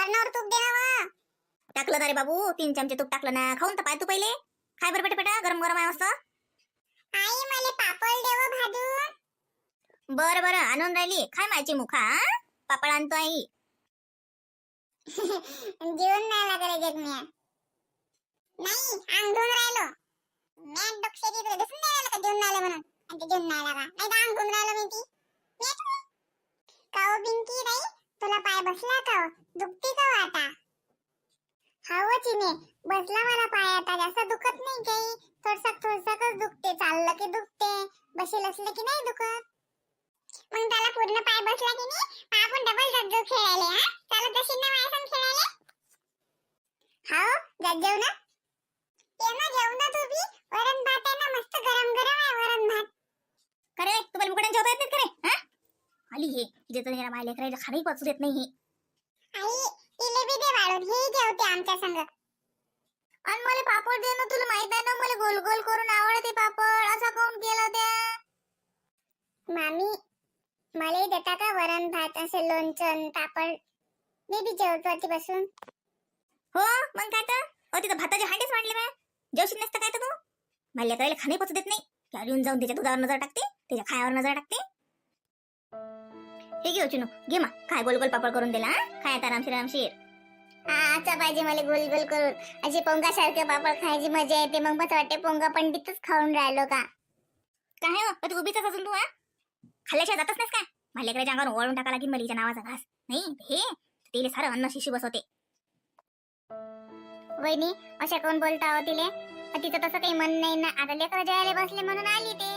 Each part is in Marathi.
वरणावर तूप दे ना वा. टाकलं ना रे बाबू, 3 चमचे तूप टाकलं ना. खाऊन तर पाय तू पहिले. खाय बरं बेटा, गरम गरम आहे मस्त. आई मला पापड देव भाजून. बरं बरं आणून राहिली. खाय माझी मुखा. पापड आणतो आई. जेवण नाही लागले जगमिया. नाही अंग धुवून राहिलो. मॅट डोक्याची तुला दिसून नाही राहिलं का जेवण नाही आलं म्हणून. आणि ते जेवण नाही लागा. नाही तर अंग धुवून राहिलो मी ती. काव बिंकी नाही तुला पाय बसला का दुखते का आता. हाव चिने बसला मला पाय आता. जास्त दुखत नाही काही. थोडसकच दुखते. चाललं की दुखते. बसेल असलं की नाही दुखत. मग त्याला पूर्ण पाय बसला की नाही आपण डबल जात खेळायला. हा चालत असेल ना माझ्या संग खेळायला. हाव जात जाऊ ना. ये ना जेवू ना तू बी. वरण भात आहे ना मस्त गरम गरम आहे वरण भात. करे तुम्हाला मुकड्यान जेवता येत नाहीत करे. हा आली हे जे तर ह्या मायले करायला खाणंही पचू देत नाही ही. आई इले बी दे वाढून. हे जेवते आमच्या संग. आणि मला पापड दे ना. तुला माहित आहे ना मला गोल गोल करून आवडते पापड. असा काऊन केला त्या. मामी मला देता का वरण भात असं लोणचं पापड. मी बी जेवतो वरती बसून. हो मग काय तर. तिथं भाताचे हांडेच वाढले बा. जेवशील नसतं काय तर तू. मला करायला खाणे पचू देत नाही. त्यावर येऊन जाऊन त्याच्या दुधावर नजर टाकते. त्याच्या खायावर नजर टाकते. हे घे चिनू घे मा. काय गोल गोल पापड करून दिला. खाय आता आरामशीर आरामशीर. आता पाहिजे मला गोल गोल करून. अशी पोंगासारखे पापड खायची मजा येते. मग बस वाटते पोंगा पंडितच खाऊन राहिलो का. काय हो तू उभीच असून तू. हा खाल्ल्याशिवाय जातच नाहीस काय. मला लेकराच्या अंगावर ओळून टाका लागेल मलीच्या नावाचा घास. नाही हे तेले सारं अन्न शिशी बसवते. वहिनी अशा कोण बोलता हो तिले. तिचं तसं काही मन नाही ना. आता लेकरं जेवायला बसले म्हणून आली ते.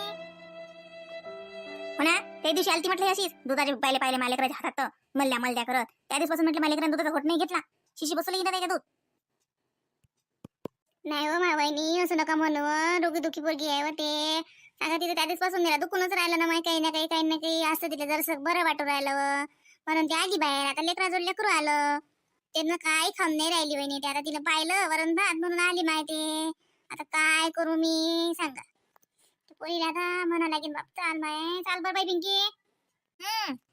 हो ना त्या दिवशी आलती म्हटलं अशीच. दुधाचे पाहिले माझ्या लेकराच्या हातात मल्ल्या करत. त्या दिवसापासून म्हटलं माझ्या लेकरानं दुधाचा घोट नाही घेतला. शिशी बसवली ना त्याच्या दूध. नाही हो मा वहिनी असं नका म्हणू. रोगी दुखी पोरगी आहे व ते. सांगा तिथे त्या दिवसापासून तिला दुखूनच राहिलं ना. माहिती काही ना काही असं तिला जरसं बरं वाटू राहिलं व. म्हणून ती आली बाहेर. आता लेकराजवळ लेकरू आलं. त्यांना काय खाऊन नाही राहिली वहिनी. ते आता तिला पाहिलं वरण भात म्हणून आली माहिती. आता काय करू मी सांगा. पोरीला आता म्हणा लागेल बाप चाल माय. चाल बरं बाई पिंकी.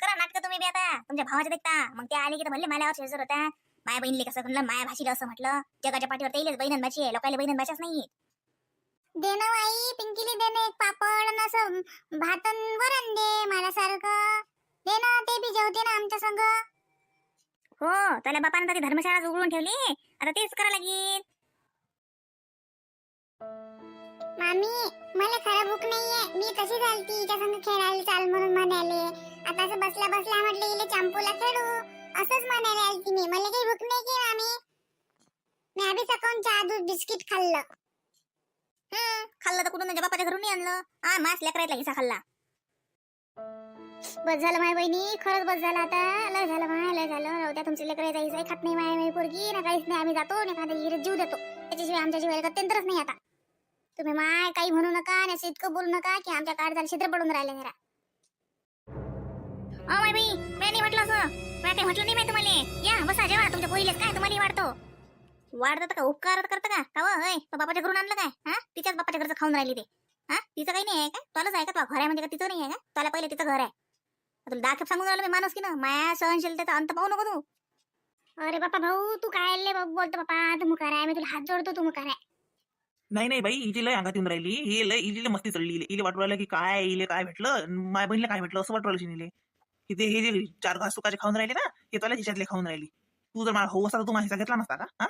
करा नाटक तुम्ही बी आता. तुमच्या भावाच्या देखता. मग ते आले की तर म्हणले माल्यावर शेजर होता. माया बहिणीले कसं म्हणलं माया भाषीला असं म्हटलं. जगाच्या पाठीवर तेलेच बहिणन भाषी आहे. लोकायला बहिणन भाषाच नाही. दे ना आई पिंकीले दे ना एक पापड आणि असं भातन वरण दे मला सारखं. दे ना ते बी जेवते ना आमच्या संग. हो त्याला बापानं ती धर्मशाळा उघडून ठेवली. आता तेच करा लागेल. मामी मला खरं भूक नाहीये. मी कशी चालती हिच्या संग खेळायला चाल म्हणून म्हणाले. आता असं बसल्या बसल्या म्हटलं इले चंपूला खेळू असंच म्हणाले आलती मी. मला काही भूक नाही की मामी. मी आधी सकाळून चहा दूध बिस्किट खाल्लं. खाल्लं तर कुठून बापाच्या घरून नाही आणलं. मास लेकरायला हिस्सा खाल्ला. बस झालं माय बहिणी. खरंच बस झालं आता. लय झालं माय लय झालं. राहू द्या तुमच्या लेकरायचा हिस्सा खात नाही माय पोरगी ना काहीच नाही. आम्ही जातो आणि एखाद्या हिरीत जीव देतो. त्याच्याशिवाय आमच्या जीवाला गत्यंतरच नाही आता. तुम्ही माय काही म्हणू नका आणि असं इतकं बोलू नका की आमच्या काळजाला छिद्र पडून राहिले जरा. माय बाई मी नाही म्हटलं असं. मी काही म्हटलं नाही माहिती तुम्हाला. या बसा जेवा. तुमच्या पोरीलेच काय तुम्हाला वाढतो. वाढतं का उपकार करतं का का होय. तो बापाच्या घरून आणलं काय. हा तिच्याच बापाच्या घरचं खाऊन राहिली ते. हा तिचं काही नाही आहे का. तुलाच आहे का. तो घर आहे म्हणजे का तिचं नाही आहे का. तुला पहिले तिचं घर आहे. तुला दाखव सांगून राहिलो मी माणूस की ना. माया सहनशीलतेचा अंत पाहू नको तू. अरे बापा भाऊ तू काय बोलतो बापा. तू मुकार आहे. मी तुला हात जोडतो. तू मुकार आहे. नाही बाई हिची लय अंगात येऊन राहिली. ही लय इले मस्ती चढली. इले वाटू राहिलं की काय इले काय भेटलं. माझ्या बहिणीला काय भेटलं असं वाटू राहिलं शिनीले. की ते हे जे 4 घास सुकाचे खाऊन राहिले ना हे तुला हिच्यातले खाऊन राहिली. तू जर मला हो असता तर तू माझा हिस्सा घेतला नसता का. हा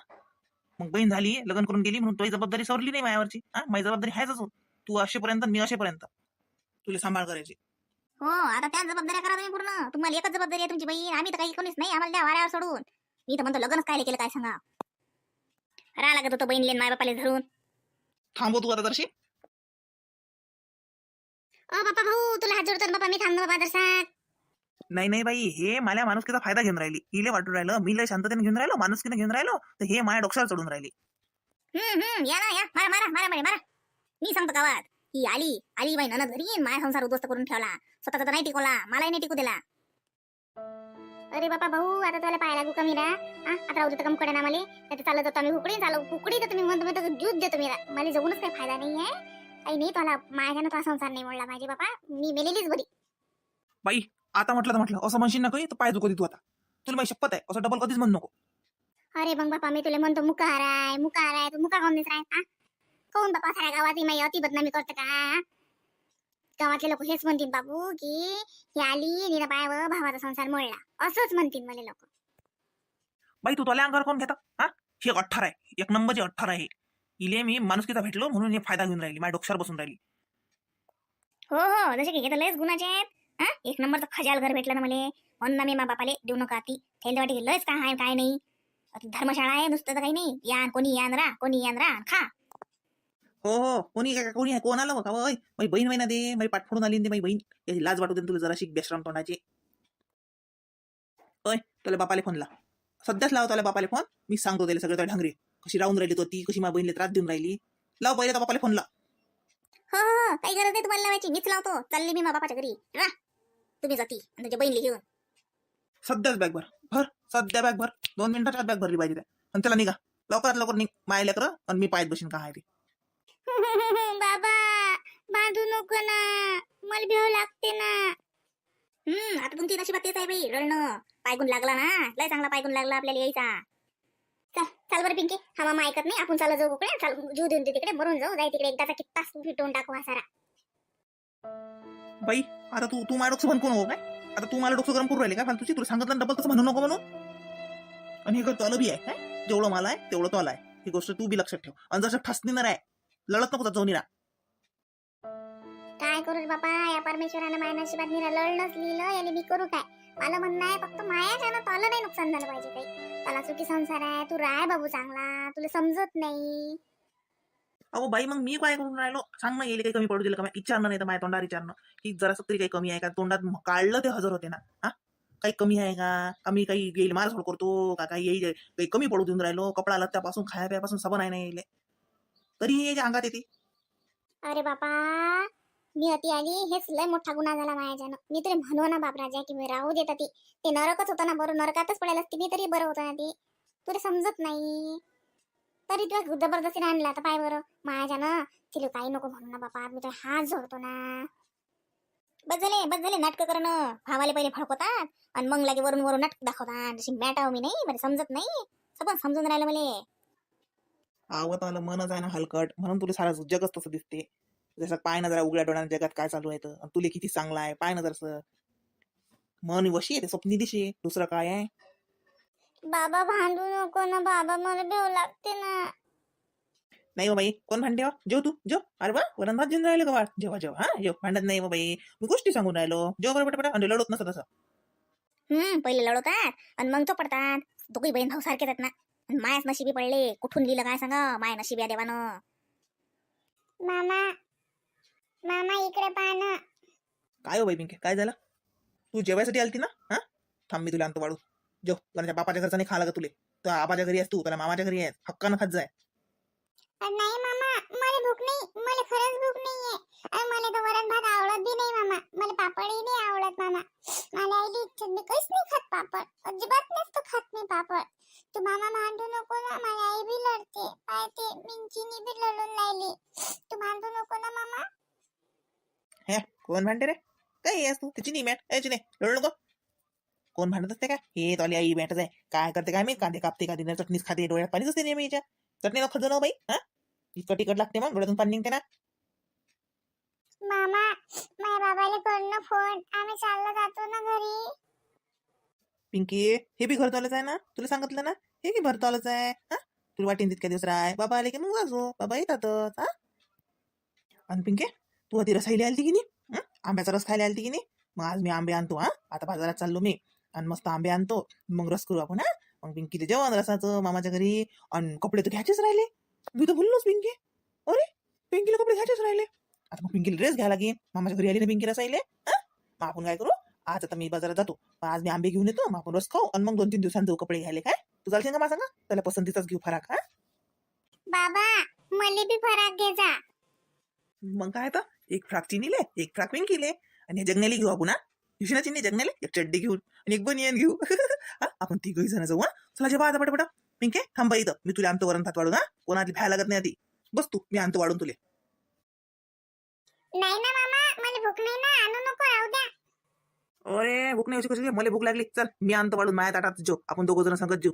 मग बहीण झाली लग्न करून गेली म्हणून तुझी जबाबदारी सवरली नाही माझ्यावरची. हा माझी जबाबदारी आहेच. तू असेपर्यंत मी असेपर्यंत तुला सांभाळ करायची. हो आता त्या जबाबदाऱ्या करा तुम्ही पूर्ण. तुम्हाला एकच जबाबदारी आहे तुमची बहीण. आम्ही तर काही कोणीच नाही. आम्हाला त्या वाऱ्यावर सोडून. मी तर म्हणतो लग्नच काय केलं काय सांगा. राहा लागत होतं बहीण लेन माय बापाले धरून. थांबव तू आता जरशी. ओ बापा भाऊ तुला हात जोडतो बापा. मी थांबलो बाबा दर्शक. नाही बाई हे मला माणुसकीचा फायदा घेऊन राहिली. इले वाटू राहिलं मी लय शांततेने घेऊन राहिलो माणुसकीने घेऊन राहिलो तर हे माझ्या डोक्यावर चढून राहिली. या ना या मारा मारा मारा मारा मारा. मी सांगतो गावात ही आली बाई ननद घरी. माझा संसार उद्ध्वस्त करून ठेवला. स्वतःचा तर नाही टिकवला. मलाही नाही टिकू दिला. अरे बापा भाऊ आता तुला पाहायला लागू कमी रा. आता राहू दे कम कडे ना मला. नाही चालत होतो आम्ही कुकडी चालू कुकडी तर तुम्ही म्हणतो ज्यूस देतो मी. मला जगूनच काही फायदा नाही आहे. काही नाही तुला माझ्यानं तुझा संसार नाही मोडला पाहिजे बापा. मी मेलेलीच बरी. बाई आता म्हटलं असं म्हणशील ना काही तर पाय चुकवती तू आता. तुला माझी शपथ आहे असं डबल कधीच म्हणू नको. अरे मग बापा मी तुला म्हणतो मुकार आहे तू मुका काऊन दिस राहता कोण बापा साऱ्या गावात माई अति बदनामी करते का गावातले लोक हेच म्हणतील बाबू की ही आली निरा पायावर भावाचा संसार मोडला असंच म्हणतील मला लोक बाई तू तोल्या अंगावर कोण घेता हा हे 18 आहे, एक नंबरची 18 आहे. इले मी माणुसकीचा भेटलो म्हणून हे फायदा घेऊन राहिली, माझ्या डोक्यावर बसून राहिली. हो हो जसे की हे तर लयच गुणाचे आहेत हा एक नंबरचं खजाल घर भेटलं ना मला म्हणून ना मी मा बापाले देऊ नका ती थैली वाटी लयच काय आहे काय नाही आता धर्मशाळा आहे नुसतं तर काही नाही यान कोणी यान रा खा हो कोणी काय कोणी आहे कोण आलं का वय माझी बहीण वहिना दे माझी पाठ फोडून आली माझी बहीण याची लाज वाटू दे ना तुला जरा शिक बेशराम तोंडाची. ओय तुला बापाले फोन ला सध्याच लाव तुला बापाले फोन मी सांगतो त्याला सगळं ढंगरे कशी राहून राहिली तो ती कशी माझ्या बहिणीला त्रास देऊन राहिली. लाव पहिले तर बापाले फोन ला. हो हो काही गरज नाही तुम्हाला लावायची मीच लावतो चालली मी मा बापाच्या घरी रा तुम्ही जाती आणि तुझ्या बहिणीला घेऊन सध्याच बॅग भर सध्या बॅग भर 2 मिनिटात बॅग भरली पाहिजे आणि त्याला निघा लवकरात लवकर निघ माय लेकर आणि मी पायत बसीन का आहे ते. बाबा बांधू नको ना मला भेव लागते ना आता तुमची नशिबात तेच आहे बाई रडणं पायगुण लागला ना लय चांगला पायगुण लागला आपल्याला यायचा चाल बरं पिंकी हा मामा ऐकत नाही आपण चालू जाऊ कुकडे चाल जीव देऊन तिकडे मरून जाऊ जाय तिकडे एकदाचा कित्ताच फिटवून टाकू हा सारा बाई आता तू माझ्या डोकं बनकू नको काय आता तू मला डोकं गरम करून राहिले का फालतूची तुला सांगितलं डबल तसं म्हणू नको म्हणून आणि हे करतो आलं बी आहे काय जेवढं मला आहे तेवढं तो आलाय ही गोष्ट तू बी लक्षात ठेव आणि जसं ठसणार आहे लढत नको जाऊ निरा. काय करू रे बापा या परमेश्वरानं माझ्या नशिबात निरा लढणंच लिहिलं याने मी करू काय मला म्हणणं आहे फक्त मायाच्यानं त्याला नाही नुकसान झालं पाहिजे काही त्याला सुखी संसार आहे तू राय बाबू चांगला तुला समजत नाही अहो बाई मग मी काय करून राहिलो सांग ना येईल काही कमी पडू दिलं का विचारणं नाही तर माझ्या तोंडावर विचारणं की जरा तरी काही कमी आहे का तोंडात काढलं ते हजर होते ना हा काही कमी आहे का कमी काही येईल मार सोड करतो का काही येईल काही कमी पडू देऊन राहिलो कपडा लत्त्यापासून खाया प्यापासून सबन आहे नाही तरी याच्या अंगात येते. अरे बापा मी अति आली हेच लय मोठा गुन्हा झाला माझ्यानं मी तरी म्हणू ना बापराजा की मी राहू देत ते नरकच होतं ना बरं नरकातच पडायला असते मी तरी बरं होतं ना ते तुला समजत नाही तरी तुला जबरदस्तीने आणला तर पाय बरं माझ्यानं तिला काही नको म्हणू ना बापा मी तर हात जोडतो ना बस झाले नाटकं करणं भावाले पहिले फळकवतात आणि मग लागे वरून नाटक दाखवतात जशी मॅटाव मी नाही मला समजत नाही सगळं समजून राहिलं मला आवत आलं मनच आहे ना हलकट म्हणून तुला सारा जगच तसं दिसते जसं पाय ना जरा उघड्या डोळ्यानं जगात काय चालू आहे तर तुला किती चांगला आहे पाय ना जरसं मन वशी आहे ते स्वप्नी दिशी दुसरं काय आहे. बाबा भांडू नको ना बाबा मला भेव लागते ना नाही बाई कोण भांडे जेव तू जेव अरे बा वरण भात जेवून राहिलं का वाट जेव्हा जेव्हा हा जेव भांडत नाही बाई मी गोष्टी सांगून राहिलो जेव बरं पटापट आणि लढत नसत तसं पहिले लढवतात आणि मग तो पडतात दोघी बहीण भाऊ सारखेच आहेत ना मायाच नशिबी पडले कुठून लिहिलं काय सांगा माया नशिबी या देवानं मामा मामा इकडे पहा ना. काय हो बाई पिंके काय झालं तू जेवायसाठी आलती ना हा थांब मी तुला आणतो वाढू जेव तुला बापाच्या घरचा नाही खाला का तुले तर आबाच्या घरी आहेस तू त्याला मामाच्या घरी आहेस हक्कानं खात जाय. नाही मामा मला भूक नाही मला खरंच भूक नाहीये आणि मला तर वरण भात आवडत बी नाही मामा मला पापडही नाही आवडत मामा मला आईली इच्छा मी काहीच नाही खात पापड अजिबात नसतो खात मी पापड तू मामा भांडू नको ना मला आई बी लढते पाहते मिंचीनी बी लढून राहिली तू भांडू नको ना मामा. हे कोण भांडते रे काय आहेस तू त्याची नाही मॅट याची नाही लढू नको कोण भांडत असते का हे तो आई मॅटच आहे काय करते काय मी कांदे कापते का दिना चटणीच खाते डोळ्यात पाणीच असते नेहमी याच्या चटणीला खजो ना बाई हा इतकं तिकट लागते मग डोळ्यातून पाणी निघते ना. मामा माझ्या बाबाला करणं फोन आम्ही चाललो जातो ना घरी. पिंकी हे बी घर चालच आहे ना तुला सांगितलं ना हे की भर चालच आहे हा तुला वाटेन तितक्या दिवस राय बाबा आले की मग जाजो बाबा येतातच हा. आणि पिंके तू आधी रस खायला आलती की नाही आंब्याचा रस खायला आलती की नाही मग आज मी आंबे आणतो हा आता बाजारात चाललो मी आणि मस्त आंबे आणतो मग रस करू आपण हा मग पिंकीला जेवण रसाचं मामाच्या घरी आणि कपडे तर घ्यायचेच राहिले मी तर बोललोच पिंकी अरे पिंकीला कपडे घ्यायचेच राहिले आता मग पिंकीला ड्रेस घ्यायला लागेल मामाच्या घरी आली ना पिंकी रसायले मग आपण काय करू आज आता मी बाजारात जातो आज मी आंबे घेऊन येतो मग आपण रस खाऊ आणि मग 2-3 दिवसांनी जाऊ कपडे घ्यायला काय तू चालशील का मला सांगा त्याला पसंतीचाच घेऊ फराक हा. बाबा मला बी फराक घे जा. मग काय तर एक फ्राक चिनीले एक फ्राक पिंकीले आणि जगण्याला घेऊ आपण हा युशिना चिन्नी जगण्याला एक चड्डी घेऊन आणि एक बनियन घेऊ आपण तिघही जण जाऊ हा चला जेव्हा आता पटापटा पिंके थांबा इथं मी तुला आणतो वरण भात वाढून हा कोणाची भ्या लागत नाही आधी बस तू मी आणतो वाढून तुले. नाही ना मामा मला भूक नाही ना आणू नको राहू द्या. अरे भूक नाही कशी मला भूक लागली चल मी आणतो वाढून माझ्या ताटात जेव आपण 2 जण संगत जेऊ